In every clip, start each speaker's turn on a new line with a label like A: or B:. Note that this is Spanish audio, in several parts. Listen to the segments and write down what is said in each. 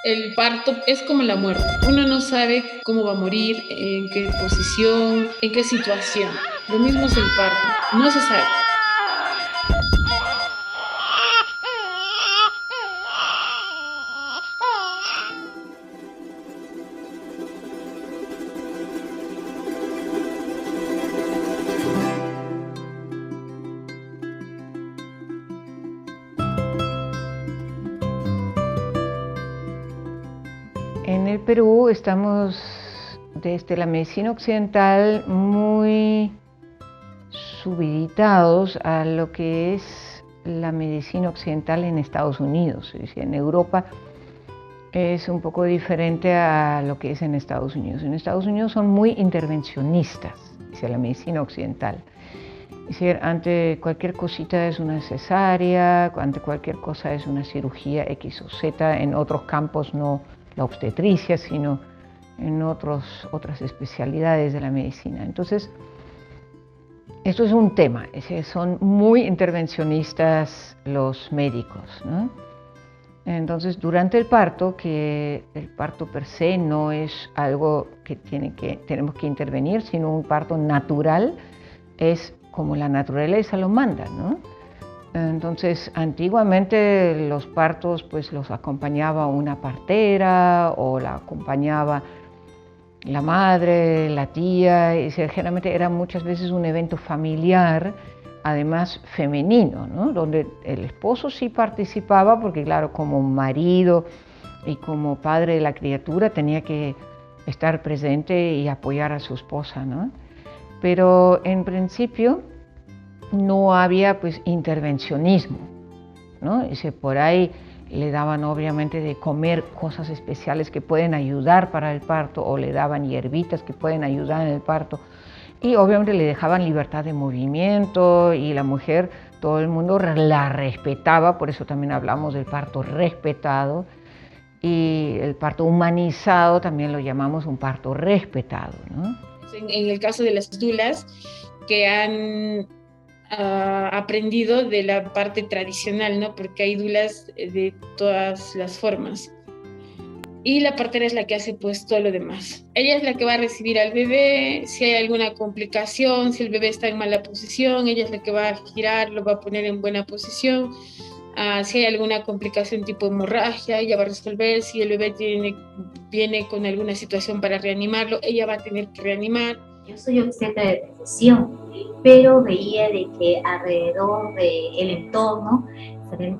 A: El parto es como la muerte. Uno no sabe cómo va a morir, en qué posición, en qué situación. Lo mismo es el parto. No se sabe.
B: En el Perú estamos desde la medicina occidental muy subeditados a lo que es la medicina occidental en Estados Unidos. Es decir, en Europa es un poco diferente a lo que es en Estados Unidos. En Estados Unidos son muy intervencionistas hacia la medicina occidental. Es decir, ante cualquier cosita es una cesárea, ante cualquier cosa es una cirugía X o Z. En otros campos no la obstetricia, sino en otras especialidades de la medicina. Entonces, esto es un tema, son muy intervencionistas los médicos, ¿no? Entonces, durante el parto, que el parto per se no es algo que tenemos que intervenir, sino un parto natural, es como la naturaleza lo manda, ¿no? Entonces, antiguamente los partos pues los acompañaba una partera o la acompañaba la madre, la tía, y generalmente era muchas veces un evento familiar, además femenino, ¿no? Donde el esposo sí participaba porque claro, como marido y como padre de la criatura tenía que estar presente y apoyar a su esposa, ¿no? Pero en principio no había pues intervencionismo, ¿no? Por ahí le daban obviamente de comer cosas especiales que pueden ayudar para el parto, o le daban hierbitas que pueden ayudar en el parto, y obviamente le dejaban libertad de movimiento, y la mujer, todo el mundo la respetaba, por eso también hablamos del parto respetado, y el parto humanizado también lo llamamos un parto respetado, ¿no?
A: En el caso de las dulas que han aprendido de la parte tradicional, ¿no? Porque hay dulas de todas las formas. Y la partera es la que hace pues todo lo demás. Ella es la que va a recibir al bebé, si hay alguna complicación, si el bebé está en mala posición, ella es la que va a girar, lo va a poner en buena posición. Si hay alguna complicación tipo hemorragia, ella va a resolver. Si el bebé viene con alguna situación para reanimarlo, ella va a tener que reanimar.
C: Yo soy obstetra de profesión, pero veía de que alrededor del entorno,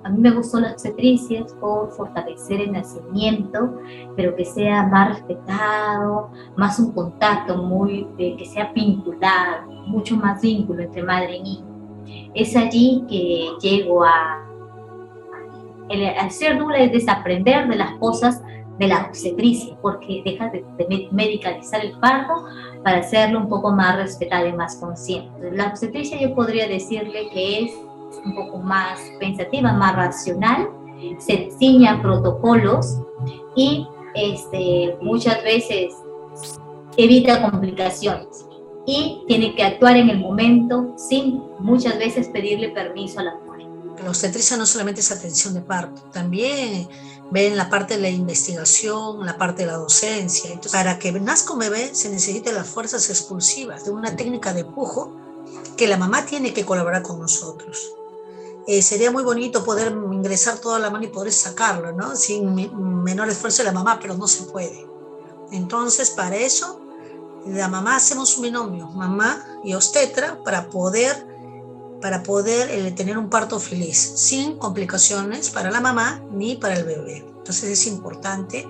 C: a mí me gustó la obstetricia por fortalecer el nacimiento, pero que sea más respetado, más un contacto que sea vinculado, mucho más vínculo entre madre y niño. Es allí que llego al ser dula es desaprender de las cosas de la obstetricia, porque deja de medicalizar el parto para hacerlo un poco más respetado y más consciente. La obstetricia yo podría decirle que es un poco más pensativa, más racional, se ciña protocolos y muchas veces evita complicaciones y tiene que actuar en el momento sin muchas veces pedirle permiso a la mujer.
D: La obstetricia no solamente es atención de parto, también ven la parte de la investigación, la parte de la docencia. Entonces, para que nazca un bebé se necesitan las fuerzas expulsivas de una técnica de pujo que la mamá tiene que colaborar con nosotros. Sería muy bonito poder ingresar toda la mano y poder sacarlo, ¿no? Sin menor esfuerzo de la mamá, pero no se puede. Entonces, para eso, la mamá hacemos un binomio, mamá y obstetra, para poder tener un parto feliz, sin complicaciones para la mamá ni para el bebé. Entonces es importante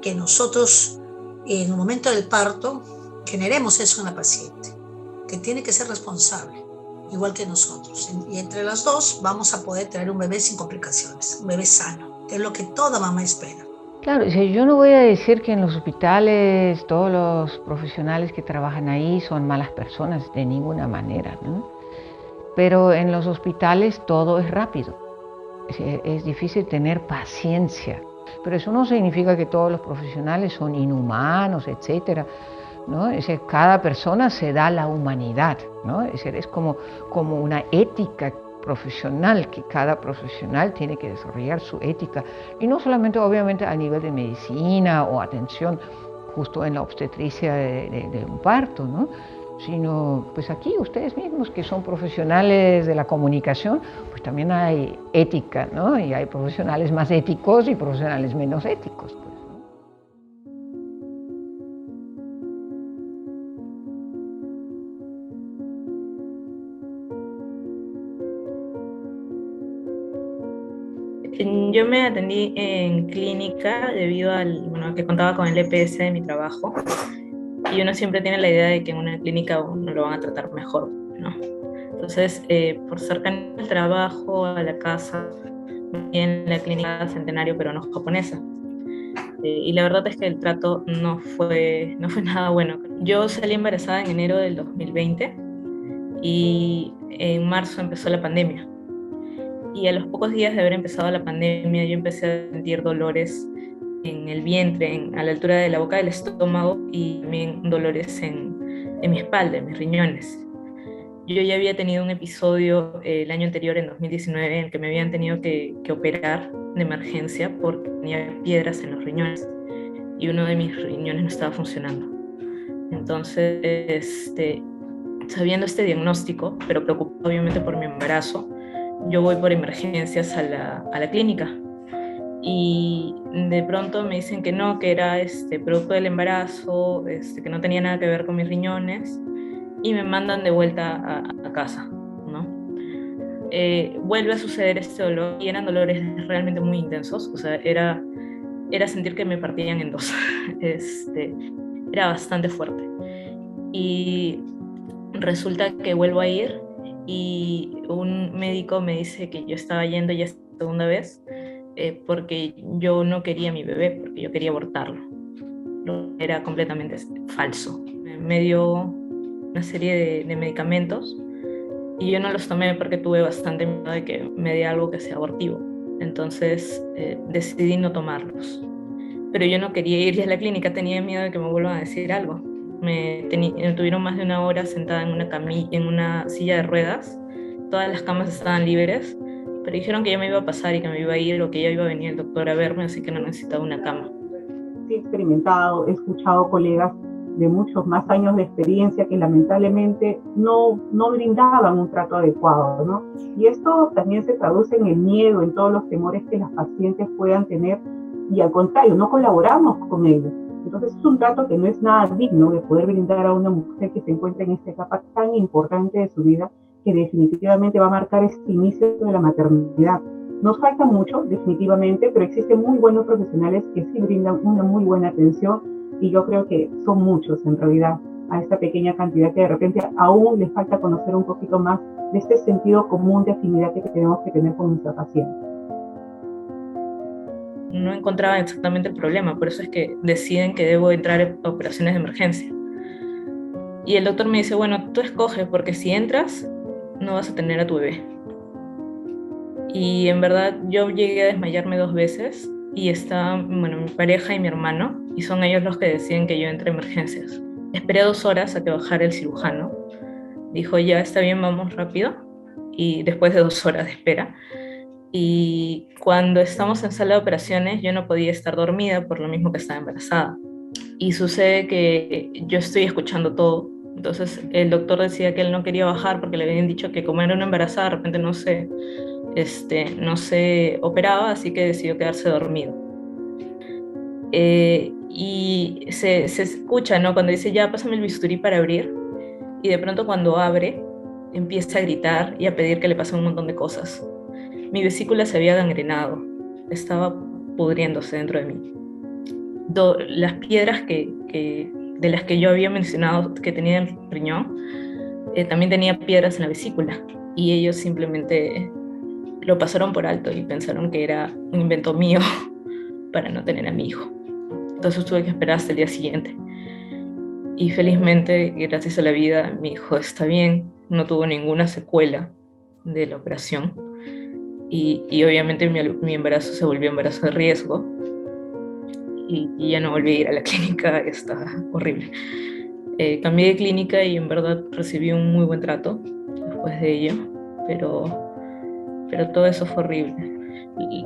D: que nosotros, en el momento del parto, generemos eso en la paciente, que tiene que ser responsable, igual que nosotros. Y entre las dos vamos a poder tener un bebé sin complicaciones, un bebé sano, que es lo que toda mamá espera.
B: Claro, yo no voy a decir que en los hospitales todos los profesionales que trabajan ahí son malas personas, de ninguna manera, ¿no? Pero en los hospitales todo es rápido, es difícil tener paciencia, pero eso no significa que todos los profesionales son inhumanos, etcétera, ¿no? Cada persona se da la humanidad, ¿no? Es como una ética profesional, que cada profesional tiene que desarrollar su ética, y no solamente obviamente a nivel de medicina o atención justo en la obstetricia de un parto, ¿no? Sino pues aquí ustedes mismos que son profesionales de la comunicación, pues también hay ética, ¿no? Y hay profesionales más éticos y profesionales menos éticos, pues, ¿no?
E: Yo me atendí en clínica debido a que contaba con el EPS de mi trabajo, y uno siempre tiene la idea de que en una clínica uno lo van a tratar mejor, ¿no? Entonces, por cercanía al trabajo, a la casa, en la clínica Centenario peruano-japonesa. Y la verdad es que el trato no fue nada bueno. Yo salí embarazada en enero del 2020 y en marzo empezó la pandemia. Y a los pocos días de haber empezado la pandemia, yo empecé a sentir dolores en el vientre, a la altura de la boca del estómago, y también dolores en mi espalda, en mis riñones. Yo ya había tenido un episodio el año anterior, en 2019, en el que me habían tenido que operar de emergencia porque tenía piedras en los riñones y uno de mis riñones no estaba funcionando. Entonces, sabiendo este diagnóstico, pero preocupado obviamente por mi embarazo, yo voy por emergencias a la clínica, y de pronto me dicen que no, que era producto del embarazo, que no tenía nada que ver con mis riñones, y me mandan de vuelta a casa, ¿no? Vuelve a suceder este dolor, y eran dolores realmente muy intensos, o sea, era sentir que me partían en dos. Era bastante fuerte. Y resulta que vuelvo a ir, y un médico me dice que yo estaba yendo ya esta segunda vez porque yo no quería a mi bebé, porque yo quería abortarlo. Era completamente falso. Me dio una serie de medicamentos, y yo no los tomé porque tuve bastante miedo de que me dé algo que sea abortivo. Entonces decidí no tomarlos. Pero yo no quería ir a la clínica, tenía miedo de que me vuelvan a decir algo. Me tuvieron más de una hora sentada en una silla de ruedas. Todas las camas estaban libres, pero dijeron que ya me iba a pasar y que me iba a ir, o que ya iba a venir el doctor a verme, así que no necesitaba una cama.
F: Sí, he experimentado, he escuchado colegas de muchos más años de experiencia que lamentablemente no brindaban un trato adecuado, ¿no? Y esto también se traduce en el miedo, en todos los temores que las pacientes puedan tener, y al contrario, no colaboramos con ellos. Entonces es un trato que no es nada digno de poder brindar a una mujer que se encuentra en esta etapa tan importante de su vida, que definitivamente va a marcar este inicio de la maternidad. Nos falta mucho, definitivamente, pero existen muy buenos profesionales que sí brindan una muy buena atención, y yo creo que son muchos en realidad, a esta pequeña cantidad que de repente aún les falta conocer un poquito más de este sentido común de afinidad que tenemos que tener con nuestra paciente.
E: No encontraba exactamente el problema, por eso es que deciden que debo entrar a operaciones de emergencia. Y el doctor me dice, bueno, tú escoges, porque si entras no vas a tener a tu bebé. Y en verdad yo llegué a desmayarme 2 veces, y estaban, mi pareja y mi hermano, y son ellos los que deciden que yo entre a emergencias. Esperé 2 horas a que bajara el cirujano. Dijo, ya está bien, vamos rápido. Y después de 2 horas de espera, y cuando estamos en sala de operaciones, yo no podía estar dormida por lo mismo que estaba embarazada. Y sucede que yo estoy escuchando todo. Entonces el doctor decía que él no quería bajar porque le habían dicho que como era una embarazada, de repente no se operaba, así que decidió quedarse dormido. Y se escucha, ¿no? Cuando dice, ya, pásame el bisturí para abrir. Y de pronto cuando abre, empieza a gritar y a pedir que le pasen un montón de cosas. Mi vesícula se había gangrenado, estaba pudriéndose dentro de mí. Las piedras de las que yo había mencionado que tenía en el riñón, también tenía piedras en la vesícula, y ellos simplemente lo pasaron por alto y pensaron que era un invento mío para no tener a mi hijo. Entonces tuve que esperar hasta el día siguiente. Y felizmente, gracias a la vida, mi hijo está bien, no tuvo ninguna secuela de la operación. Y obviamente mi embarazo se volvió embarazo de riesgo, y ya no volví a ir a la clínica, está horrible. Cambié de clínica y en verdad recibí un muy buen trato después de ello, pero pero todo eso fue horrible.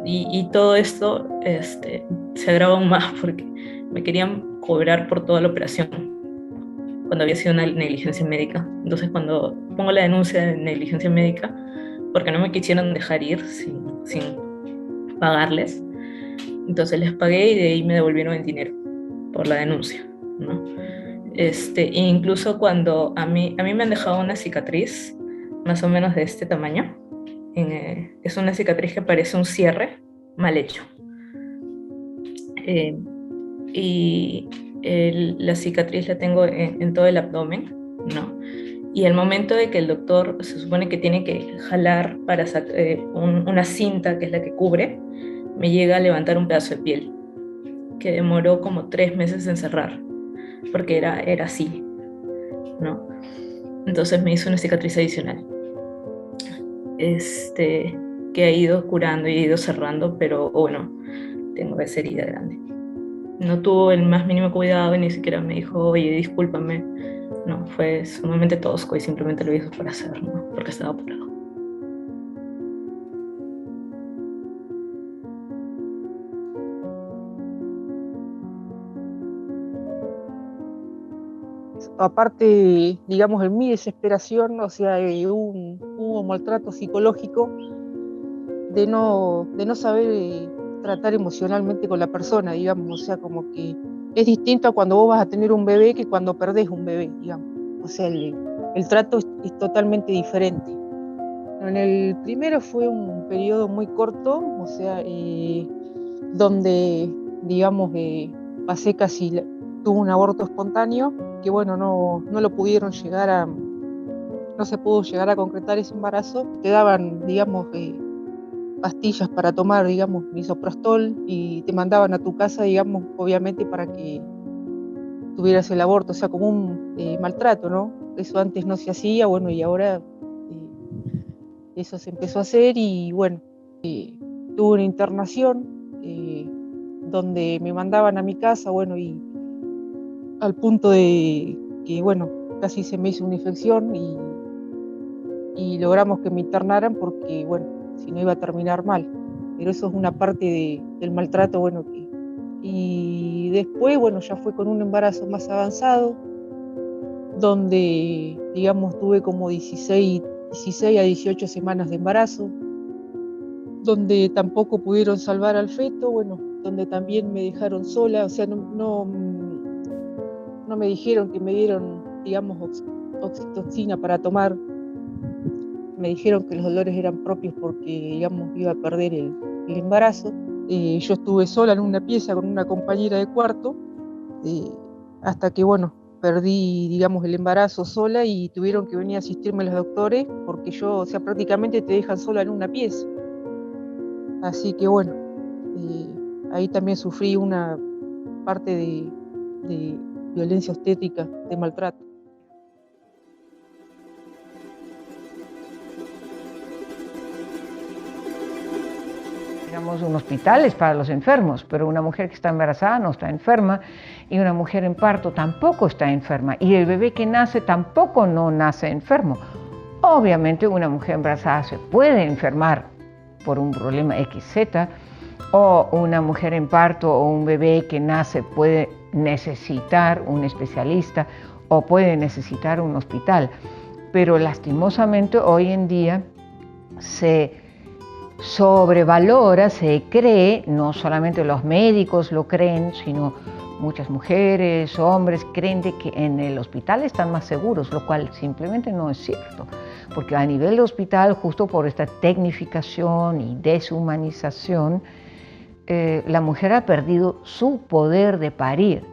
E: Y todo esto se agrava aún más porque me querían cobrar por toda la operación, cuando había sido una negligencia médica. Entonces, cuando pongo la denuncia de negligencia médica, porque no me quisieron dejar ir sin pagarles, entonces les pagué y de ahí me devolvieron el dinero por la denuncia, ¿no? Incluso cuando a mí me han dejado una cicatriz más o menos de este tamaño. Es una cicatriz que parece un cierre mal hecho. La cicatriz la tengo en todo el abdomen, ¿no? Y el momento de que el doctor se supone que tiene que jalar para sacar una cinta, que es la que cubre, me llega a levantar un pedazo de piel, que demoró como 3 meses en cerrar, porque era así, ¿no? Entonces me hizo una cicatriz adicional, que ha ido curando y ha ido cerrando, pero bueno, tengo esa herida grande. No tuvo el más mínimo cuidado y ni siquiera me dijo, oye, discúlpame. No, fue sumamente tosco y simplemente lo hizo por hacer, ¿no? Porque estaba apurado.
G: Aparte, digamos, en mi desesperación, o sea, hubo maltrato psicológico de no saber tratar emocionalmente con la persona, digamos, o sea, como que es distinto a cuando vos vas a tener un bebé que cuando perdés un bebé, digamos, o sea, el trato es totalmente diferente. En el primero fue un periodo muy corto, o sea, donde, digamos, pasé tuve un aborto espontáneo, que bueno, no se pudo llegar a concretar ese embarazo. Te daban, digamos, pastillas para tomar, digamos, misoprostol, y te mandaban a tu casa, digamos, obviamente para que tuvieras el aborto, o sea, como un maltrato, ¿no? Eso antes no se hacía, bueno, y ahora eso se empezó a hacer, y bueno, tuve una internación donde me mandaban a mi casa, bueno, y al punto de que, bueno, casi se me hizo una infección y logramos que me internaran porque, bueno, si no iba a terminar mal. Pero eso es una parte del maltrato, bueno, y después, bueno, ya fue con un embarazo más avanzado, donde, digamos, tuve como 16 a 18 semanas de embarazo, donde tampoco pudieron salvar al feto, bueno, donde también me dejaron sola, o sea, no me dijeron que me dieron, digamos, oxitocina para tomar. Me dijeron que los dolores eran propios porque, digamos, iba a perder el embarazo. Yo estuve sola en una pieza con una compañera de cuarto, hasta que, bueno, perdí, digamos, el embarazo sola y tuvieron que venir a asistirme los doctores porque o sea, prácticamente te dejan sola en una pieza. Así que, bueno, ahí también sufrí una parte de violencia obstétrica, de maltrato.
B: Tenemos un hospital es para los enfermos, pero una mujer que está embarazada no está enferma, y una mujer en parto tampoco está enferma, y el bebé que nace tampoco no nace enfermo. Obviamente una mujer embarazada se puede enfermar por un problema XZ, o una mujer en parto o un bebé que nace puede necesitar un especialista o puede necesitar un hospital, pero lastimosamente hoy en día se sobrevalora, se cree, no solamente los médicos lo creen, sino muchas mujeres, hombres creen de que en el hospital están más seguros, lo cual simplemente no es cierto, porque a nivel de hospital, justo por esta tecnificación y deshumanización, la mujer ha perdido su poder de parir.